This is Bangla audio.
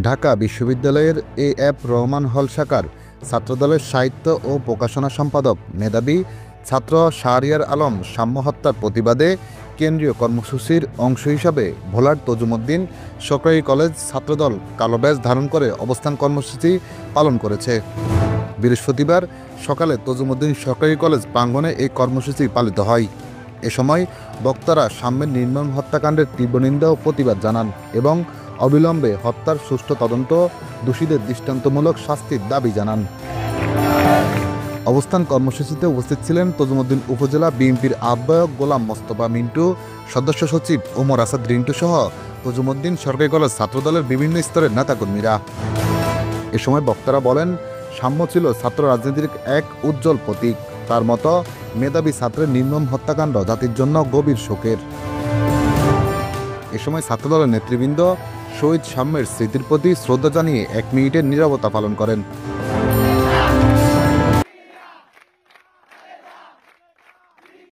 ঢাকা বিশ্ববিদ্যালয়ের এ.এফ রহমান হল শাখার ছাত্রদলের সাহিত্য ও প্রকাশনা সম্পাদক মেধাবী ছাত্র শাহরিয়ার আলম সাম্য হত্যার প্রতিবাদে কেন্দ্রীয় কর্মসূচির অংশ হিসাবে ভোলার তজুমুদ্দিন সরকারি কলেজ ছাত্রদল কালো ব্যাজ ধারণ করে অবস্থান কর্মসূচি পালন করেছে। বৃহস্পতিবার সকালে তজুমুদ্দিন সরকারি কলেজ প্রাঙ্গণে এই কর্মসূচি পালিত হয়। এ সময় বক্তারা সাম্যের নির্মম হত্যাকাণ্ডের তীব্র নিন্দা ও প্রতিবাদ জানান এবং অবিলম্বে হত্যার সুষ্ঠু তদন্ত, দোষীদের দৃষ্টান্তমূলক শাস্তির দাবি জানান। অবস্থান কর্মসূচিতে উপস্থিত ছিলেন তজুমুদ্দিন উপজেলা বিএনপির আহ্বায়ক গোলাম মোস্তফা মিন্টু, সদস্য সচিব ওমর আসাদ রিন্টু সহ তজুমুদ্দিন সরকারি কলেজ ছাত্রদলের বিভিন্ন স্তরের নেতাকর্মীরা। এ সময় বক্তারা বলেন, সাম্য ছিল ছাত্র রাজনীতির এক উজ্জ্বল প্রতীক। তার মতো মেধাবী ছাত্রের নির্মম হত্যাকাণ্ড জাতির জন্য গভীর শোকের। এ সময় ছাত্রদলের নেতৃবৃন্দ শহীদ সাম্যের স্মৃতির প্রতি শ্রদ্ধা জানিয়ে 1 মিনিটের নীরবতা পালন করেন।